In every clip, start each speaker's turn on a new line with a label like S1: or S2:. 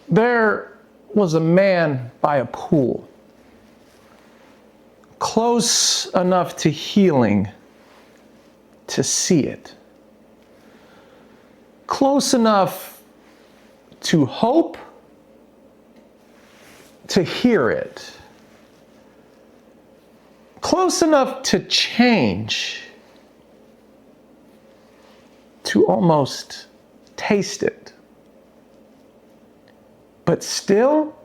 S1: There was a man by a pool, close enough to healing to see it, close enough to hope to hear it, close enough to change, to almost taste it, but still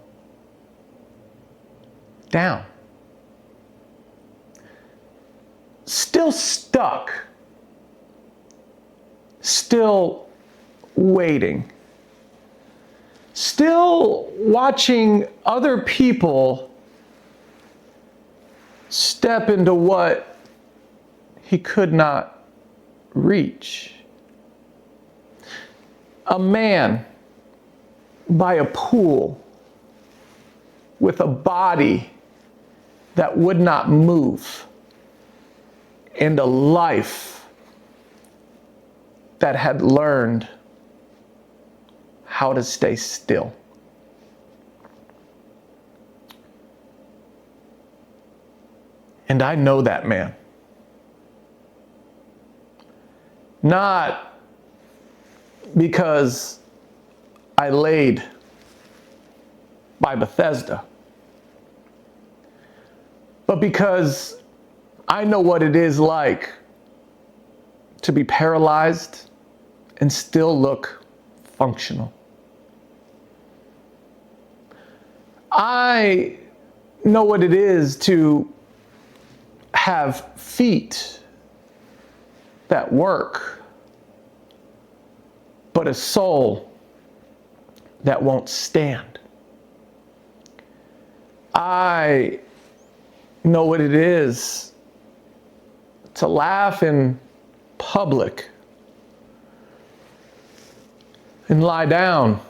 S1: down, still stuck, still waiting, still watching other people step into what he could not reach. A man by a pool with a body that would not move and a life that had learned how to stay still. And I know that man. Not because I laid by Bethesda, but because I know what it is like to be paralyzed and still look functional. I know what it is to have feet that work, but a soul that won't stand. I know what it is to laugh in public and lie down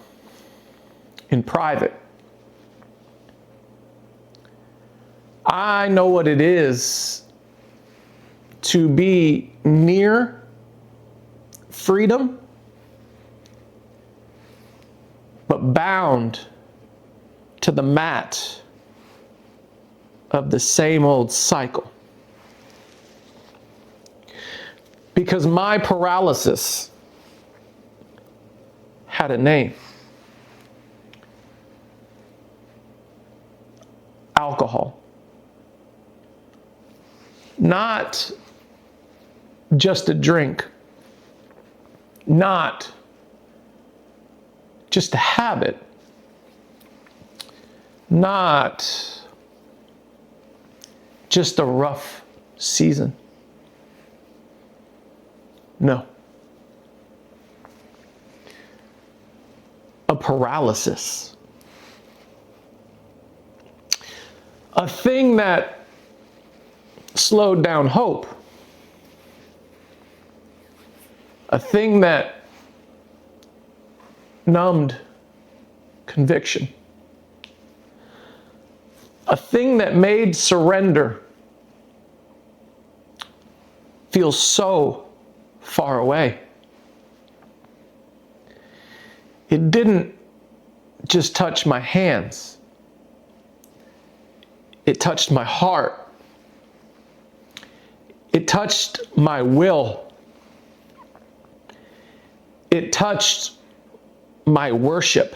S1: in private. I know what it is to be near freedom, but bound to the mat of the same old cycle. Because my paralysis had a name. Alcohol. Not just a drink. Not just a habit. Not just a rough season. No. A paralysis. A thing that slowed down hope. A thing that numbed conviction. A thing that made surrender feel so far away. It didn't just touch my hands. It touched my heart. It touched my will. It touched my worship.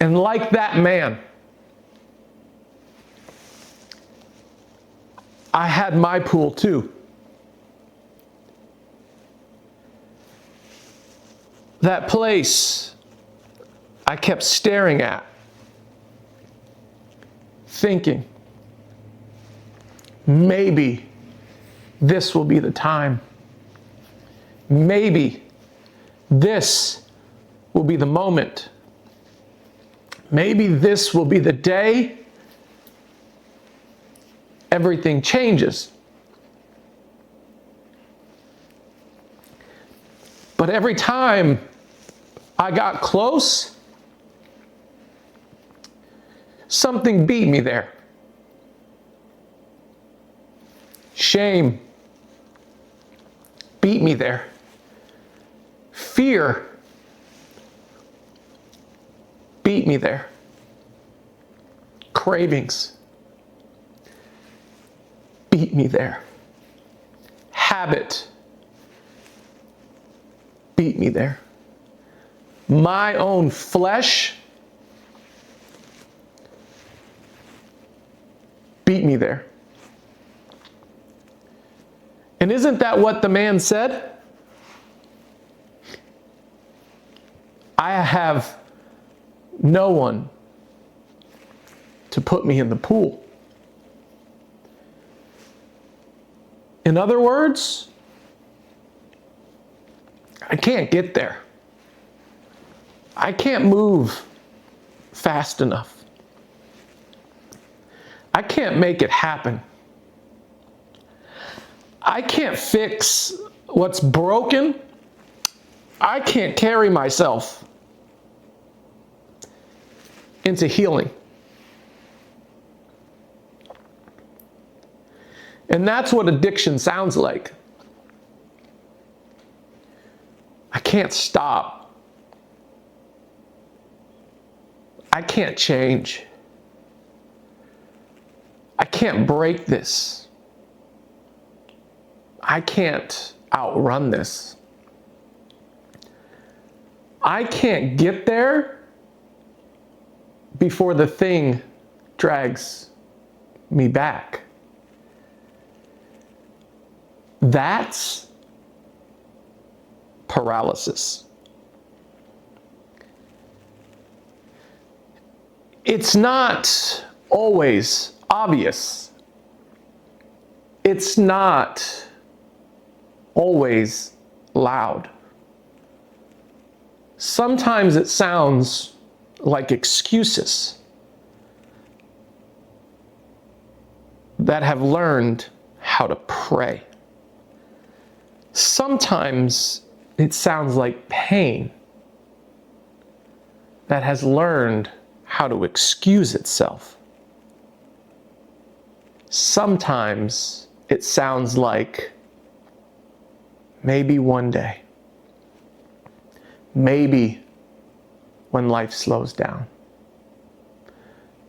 S1: And like that man, I had my pool too. That place I kept staring at, thinking, maybe this will be the time. Maybe this will be the moment. Maybe this will be the day everything changes. But every time I got close, something beat me there. Shame beat me there. Fear beat me there. Cravings, beat me there. Habit, beat me there. My own flesh, beat me there. And isn't that what the man said? I have no one to put me in the pool. In other words, I can't get there. I can't move fast enough. I can't make it happen. I can't fix what's broken. I can't carry myself into healing. And that's what addiction sounds like. I can't stop. I can't change. I can't break this. I can't outrun this. I can't get there before the thing drags me back. That's paralysis. It's not always obvious. It's not always loud. Sometimes it sounds like excuses that have learned how to pray. Sometimes it sounds like pain that has learned how to excuse itself. Sometimes it sounds like maybe one day, maybe when life slows down,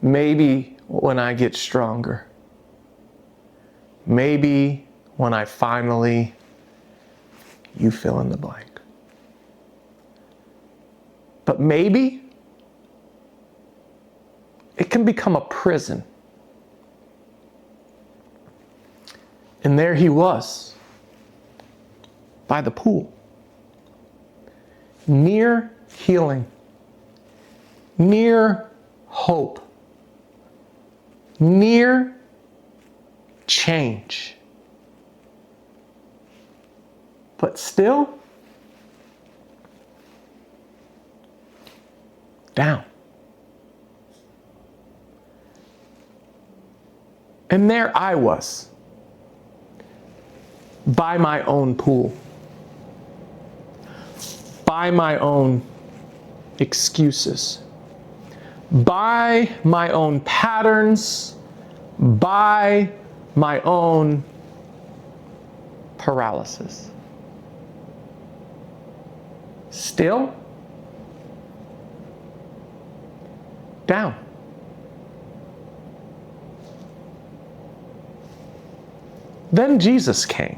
S1: maybe when I get stronger, maybe when I finally, you fill in the blank. But maybe it can become a prison. And there he was, by the pool, near healing, near hope, near change. But still down. And there I was, by my own pool, by my own excuses, by my own patterns, by my own paralysis. Still down. Then Jesus came.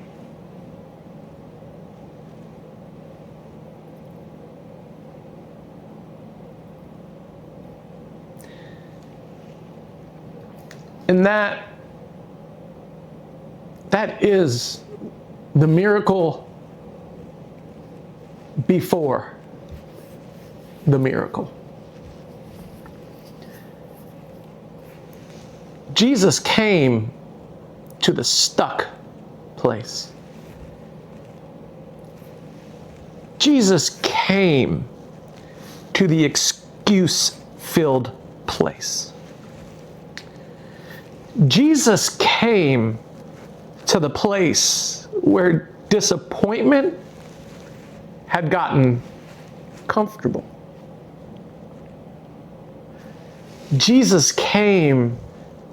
S1: And that is the miracle before the miracle. Jesus came to the stuck place. Jesus came to the excuse-filled place. Jesus came to the place where disappointment had gotten comfortable. Jesus came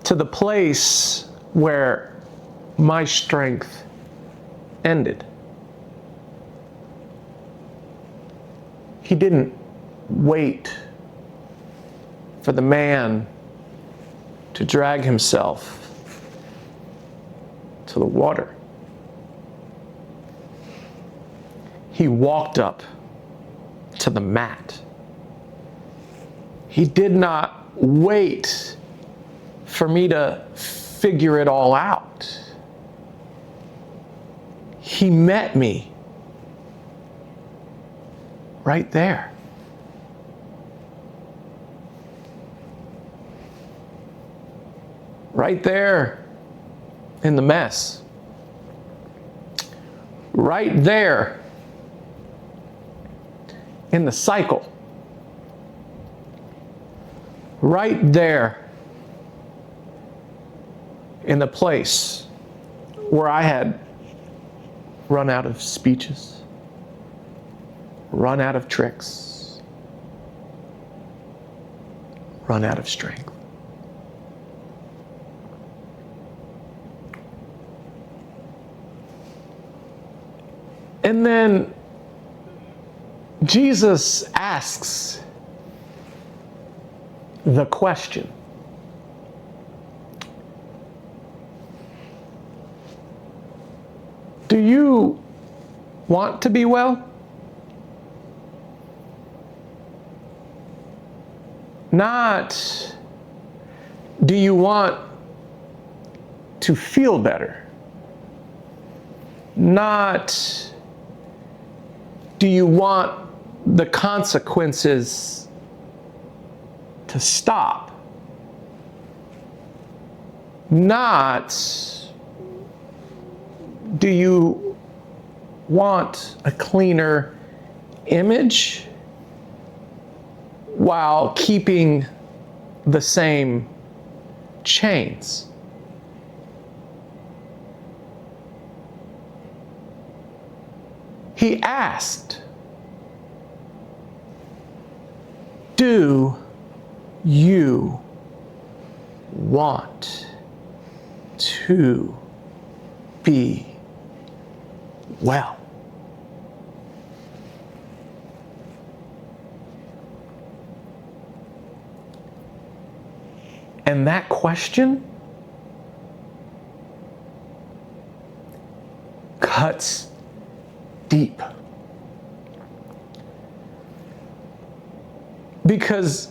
S1: to the place where my strength ended. He didn't wait for the man to drag himself to the water. He walked up to the mat. He did not wait for me to figure it all out. He met me right there. Right there in the mess. Right there in the cycle. Right there in the place where I had run out of speeches, run out of tricks, run out of strength. And then Jesus asks the question, do you want to be well? Not, do you want to feel better? Not, do you want the consequences to stop? Not, do you want a cleaner image while keeping the same chains? He asked, do you want to be well? And that question cuts deep. Because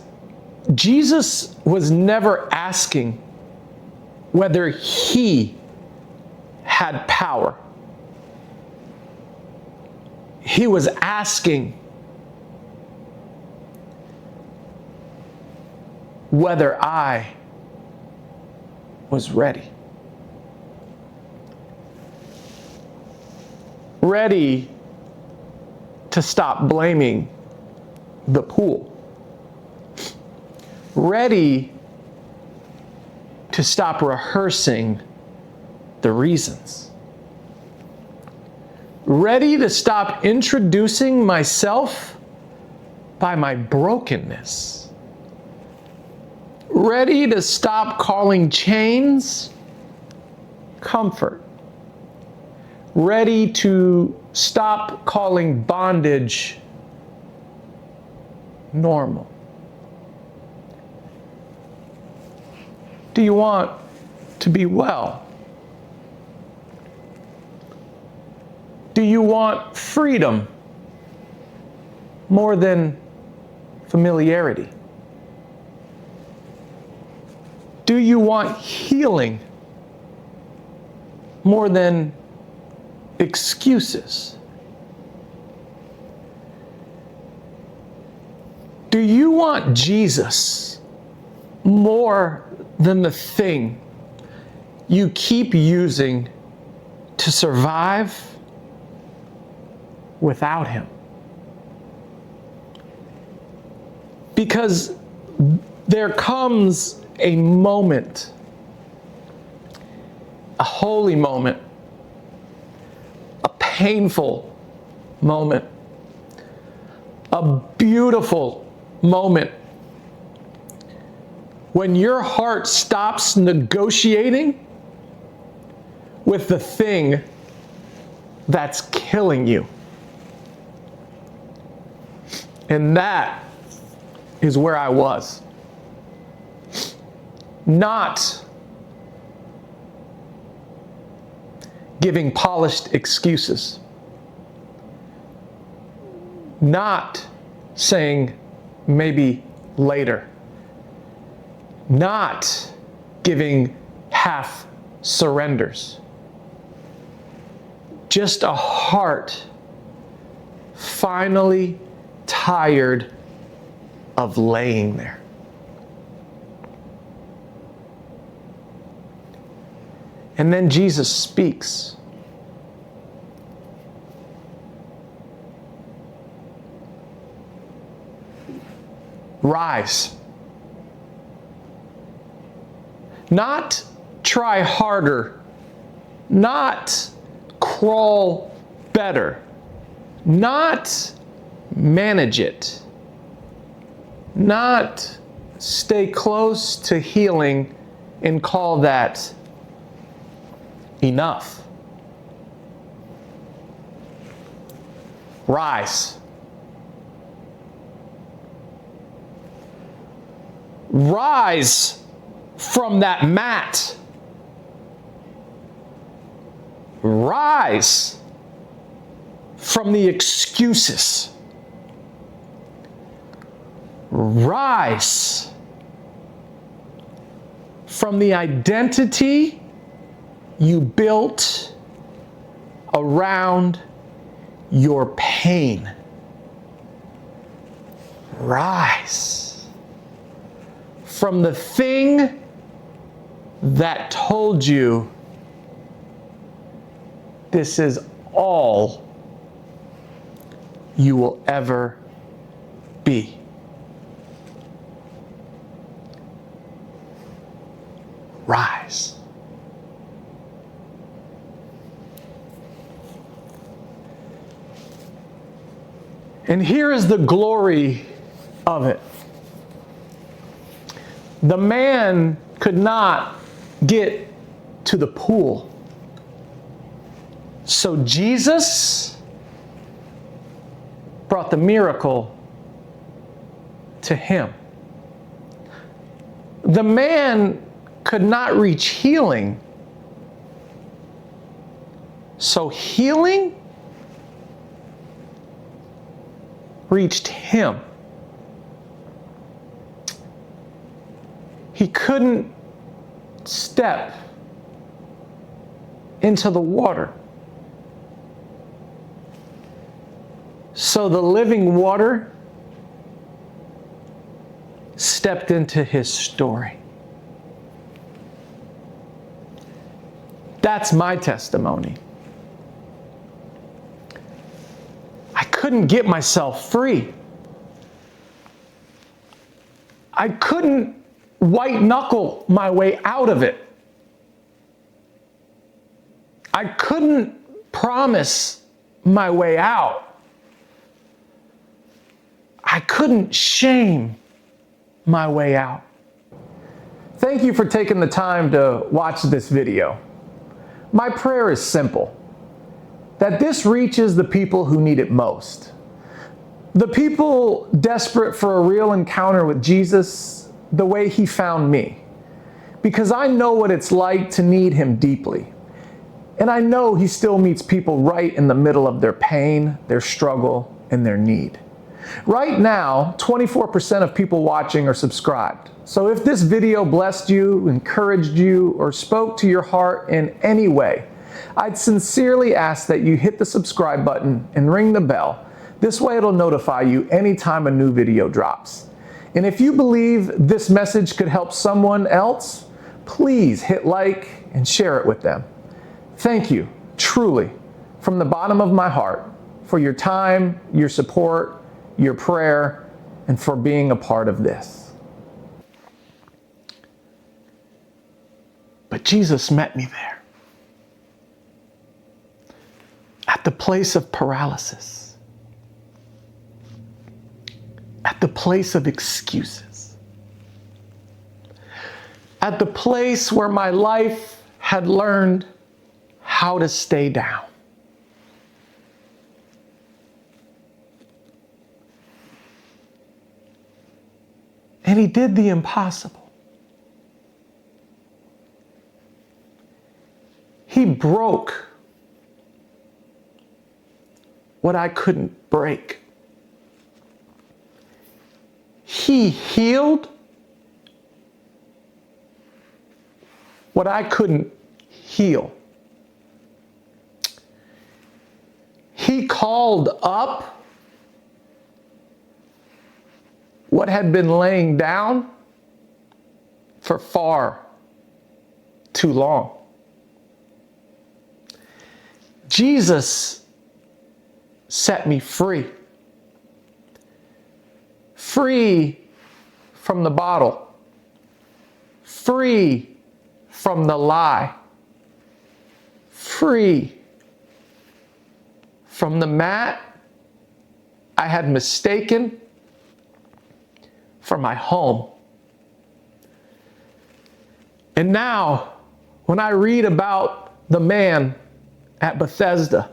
S1: Jesus was never asking whether he had power. He was asking whether I was ready. Ready to stop blaming the pool. Ready to stop rehearsing the reasons. Ready to stop introducing myself by my brokenness. Ready to stop calling chains comfort. Ready to stop calling bondage normal. Do you want to be well? Do you want freedom more than familiarity? Do you want healing more than excuses? Do you want Jesus more than the thing you keep using to survive without him? Because there comes a moment, a holy moment, a painful moment, a beautiful moment when your heart stops negotiating with the thing that's killing you. And that is where I was. Not giving polished excuses. Not saying maybe later. Not giving half surrenders. Just a heart finally tired of laying there. And then Jesus speaks. Rise. Not try harder, not crawl better, not manage it, not stay close to healing and call that enough. Rise. Rise from that mat. Rise from the excuses. Rise from the identity you built around your pain. Rise from the thing that told you this is all you will ever be. Rise. And here is the glory of it. The man could not get to the pool. So Jesus brought the miracle to him. The man could not reach healing. So healing reached him. He couldn't step into the water. So the living water stepped into his story. That's my testimony. I couldn't get myself free. I couldn't white knuckle my way out of it. I couldn't promise my way out. I couldn't shame my way out. Thank you for taking the time to watch this video. My prayer is simple, that this reaches the people who need it most. The people desperate for a real encounter with Jesus the way he found me. Because I know what it's like to need him deeply. And I know he still meets people right in the middle of their pain, their struggle, and their need. Right now, 24% of people watching are subscribed. So if this video blessed you, encouraged you, or spoke to your heart in any way, I'd sincerely ask that you hit the subscribe button and ring the bell. This way it'll notify you anytime a new video drops. And if you believe this message could help someone else, please hit like and share it with them. Thank you, truly, from the bottom of my heart, for your time, your support, your prayer, and for being a part of this. But Jesus met me there, at the place of paralysis, at the place of excuses, at the place where my life had learned how to stay down. And he did the impossible. broke what I couldn't break. He healed what I couldn't heal. He called up what had been laying down for far too long. Jesus set me free. Free from the bottle. Free from the lie. Free from the mat I had mistaken for my home. And now, when I read about the man at Bethesda,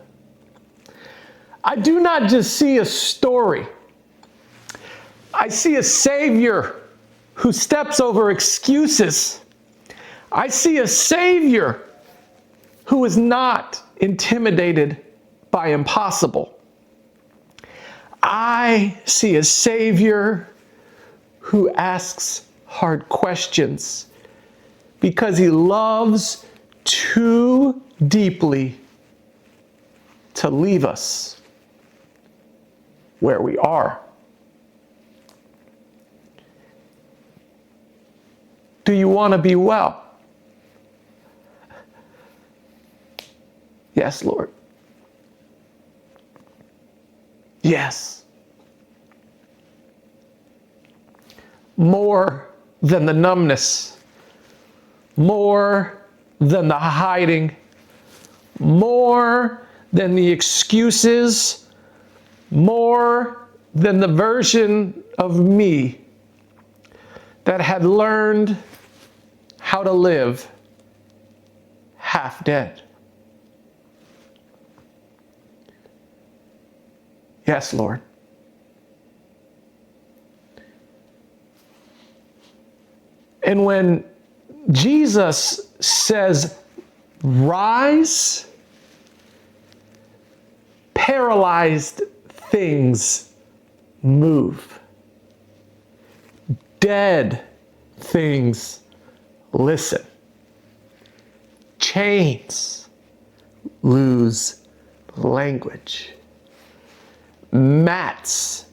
S1: I do not just see a story. I see a Savior who steps over excuses. I see a Savior who is not intimidated by impossible. I see a Savior who asks hard questions because he loves too deeply to leave us where we are. Do you want to be well? Yes, Lord. Yes. More than the numbness, more than the hiding, more than the excuses, more than the version of me that had learned how to live half dead. Yes, Lord. And when Jesus says, rise, paralyzed things move. Dead things listen. Chains lose language. Mats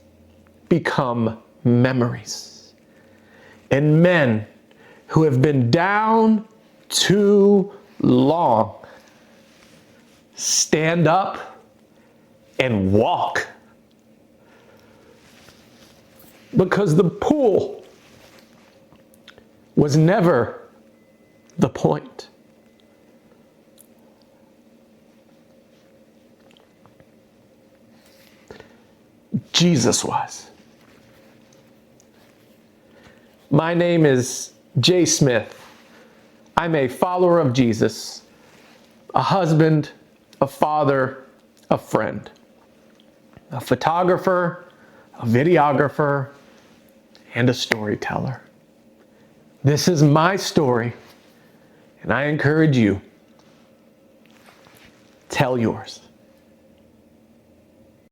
S1: become memories. And men who have been down too long stand up and walk. Because the pool was never the point. Jesus was. My name is Jay Smith. I'm a follower of Jesus, a husband, a father, a friend, a photographer, a videographer, and a storyteller. This is my story, and I encourage you, tell yours.